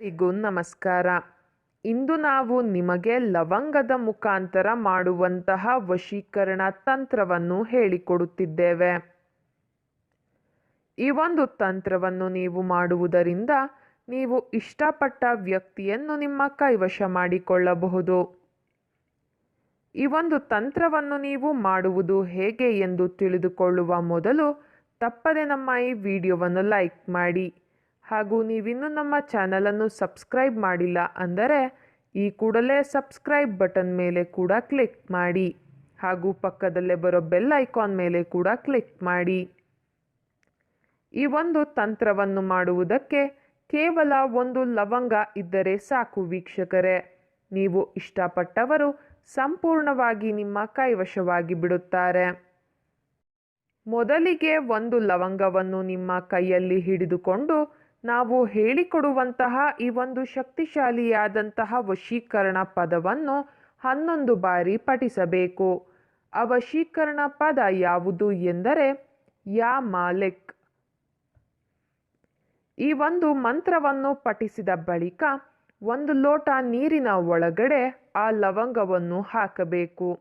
ಎಲ್ಲರಿಗೂ ನಮಸ್ಕಾರ. ಇಂದು ನಾವು ನಿಮಗೆ ಲವಂಗದ ಮುಖಾಂತರ ಮಾಡುವಂತಹ ವಶೀಕರಣ ತಂತ್ರವನ್ನು ಹೇಳಿಕೊಡುತ್ತಿದ್ದೇವೆ. ಈ ಒಂದು ತಂತ್ರವನ್ನು ನೀವು ಮಾಡುವುದರಿಂದ ನೀವು ಇಷ್ಟಪಟ್ಟ ವ್ಯಕ್ತಿಯನ್ನು ನಿಮ್ಮ ಕೈವಶ ಮಾಡಿಕೊಳ್ಳಬಹುದು. ಈ ಒಂದು ತಂತ್ರವನ್ನು ನೀವು ಮಾಡುವುದು ಹೇಗೆ ಎಂದು ತಿಳಿದುಕೊಳ್ಳುವ ಮೊದಲು ತಪ್ಪದೆ ನಮ್ಮ ಈ ವಿಡಿಯೋವನ್ನು ಲೈಕ್ ಮಾಡಿ. ಹಾಗೂ ನೀವಿನ್ನೂ ನಮ್ಮ ಚಾನಲನ್ನು ಸಬ್ಸ್ಕ್ರೈಬ್ ಮಾಡಿಲ್ಲ ಅಂದರೆ ಈ ಕೂಡಲೇ ಸಬ್ಸ್ಕ್ರೈಬ್ ಬಟನ್ ಮೇಲೆ ಕೂಡ ಕ್ಲಿಕ್ ಮಾಡಿ. ಹಾಗೂ ಪಕ್ಕದಲ್ಲೇ ಬರೋ ಬೆಲ್ ಐಕಾನ್ ಮೇಲೆ ಕೂಡ ಕ್ಲಿಕ್ ಮಾಡಿ. ಈ ಒಂದು ತಂತ್ರವನ್ನು ಮಾಡುವುದಕ್ಕೆ ಕೇವಲ ಒಂದು ಲವಂಗ ಇದ್ದರೆ ಸಾಕು ವೀಕ್ಷಕರೇ. ನೀವು ಇಷ್ಟಪಟ್ಟವರು ಸಂಪೂರ್ಣವಾಗಿ ನಿಮ್ಮ ಕೈವಶವಾಗಿ ಬಿಡುತ್ತಾರೆ. ಮೊದಲಿಗೆ ಒಂದು ಲವಂಗವನ್ನು ನಿಮ್ಮ ಕೈಯಲ್ಲಿ ಹಿಡಿದುಕೊಂಡು ನಾವು ಹೇಳಿಕೊಡುವಂತಹ ಈ ಒಂದು ಶಕ್ತಿಶಾಲಿಯಾದಂತಹ ವಶೀಕರಣ ಪದವನ್ನು 11 ಬಾರಿ ಪಠಿಸಬೇಕು. ಆ ವಶೀಕರಣ ಪದ ಯಾವುದು ಎಂದರೆ ಯಾ ಮಾಲಿಕ್. ಈ ಒಂದು ಮಂತ್ರವನ್ನು ಪಠಿಸಿದ ಬಳಿಕ 1 ಲೋಟ ನೀರಿನ ಒಳಗಡೆ ಆ ಲವಂಗವನ್ನು ಹಾಕಬೇಕು.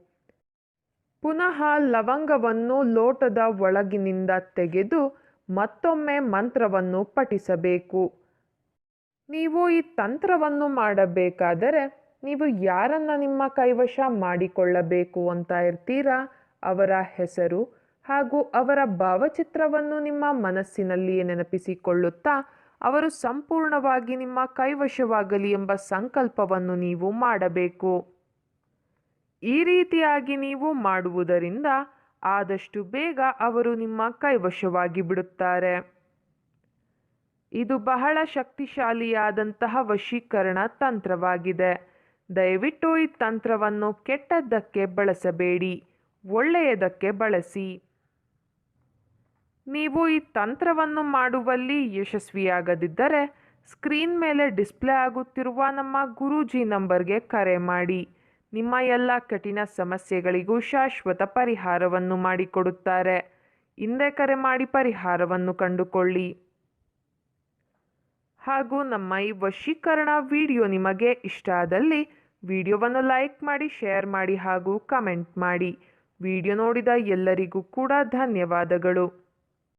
ಪುನಃ ಲವಂಗವನ್ನು ಲೋಟದ ಒಳಗಿನಿಂದ ತೆಗೆದು ಮತ್ತೊಮ್ಮೆ ಮಂತ್ರವನ್ನು ಪಠಿಸಬೇಕು. ನೀವು ಈ ತಂತ್ರವನ್ನು ಮಾಡಬೇಕಾದರೆ ನೀವು ಯಾರನ್ನು ನಿಮ್ಮ ಕೈವಶ ಮಾಡಿಕೊಳ್ಳಬೇಕು ಅಂತ ಇರ್ತೀರಾ ಅವರ ಹೆಸರು ಹಾಗೂ ಅವರ ಭಾವಚಿತ್ರವನ್ನು ನಿಮ್ಮ ಮನಸ್ಸಿನಲ್ಲಿಯೇ ನೆನಪಿಸಿಕೊಳ್ಳುತ್ತಾ ಅವರು ಸಂಪೂರ್ಣವಾಗಿ ನಿಮ್ಮ ಕೈವಶವಾಗಲಿ ಎಂಬ ಸಂಕಲ್ಪವನ್ನು ನೀವು ಮಾಡಬೇಕು. ಈ ರೀತಿಯಾಗಿ ನೀವು ಮಾಡುವುದರಿಂದ ಆದಷ್ಟು ಬೇಗ ಅವರು ನಿಮ್ಮ ಕೈವಶವಾಗಿ ಬಿಡುತ್ತಾರೆ. ಇದು ಬಹಳ ಶಕ್ತಿಶಾಲಿಯಾದಂತಹ ವಶೀಕರಣ ತಂತ್ರವಾಗಿದೆ. ದಯವಿಟ್ಟು ಈ ತಂತ್ರವನ್ನು ಕೆಟ್ಟದ್ದಕ್ಕೆ ಬಳಸಬೇಡಿ, ಒಳ್ಳೆಯದಕ್ಕೆ ಬಳಸಿ. ನೀವು ಈ ತಂತ್ರವನ್ನು ಮಾಡುವಲ್ಲಿ ಯಶಸ್ವಿಯಾಗದಿದ್ದರೆ ಸ್ಕ್ರೀನ್ ಮೇಲೆ ಡಿಸ್ಪ್ಲೇ ಆಗುತ್ತಿರುವ ನಮ್ಮ ಗುರೂಜಿ ನಂಬರ್ಗೆ ಕರೆ ಮಾಡಿ. ನಿಮ್ಮ ಎಲ್ಲ ಕಠಿಣ ಸಮಸ್ಯೆಗಳಿಗೂ ಶಾಶ್ವತ ಪರಿಹಾರವನ್ನು ಮಾಡಿಕೊಡುತ್ತಾರೆ. ಹಿಂದೆ ಕರೆ ಮಾಡಿ ಪರಿಹಾರವನ್ನು ಕಂಡುಕೊಳ್ಳಿ. ಹಾಗೂ ನಮ್ಮ ಈ ವಶೀಕರಣ ವಿಡಿಯೋ ನಿಮಗೆ ಇಷ್ಟ ಆದಲ್ಲಿ ವಿಡಿಯೋವನ್ನು ಲೈಕ್ ಮಾಡಿ, ಶೇರ್ ಮಾಡಿ ಹಾಗೂ ಕಮೆಂಟ್ ಮಾಡಿ. ವಿಡಿಯೋ ನೋಡಿದ ಎಲ್ಲರಿಗೂ ಕೂಡ ಧನ್ಯವಾದಗಳು.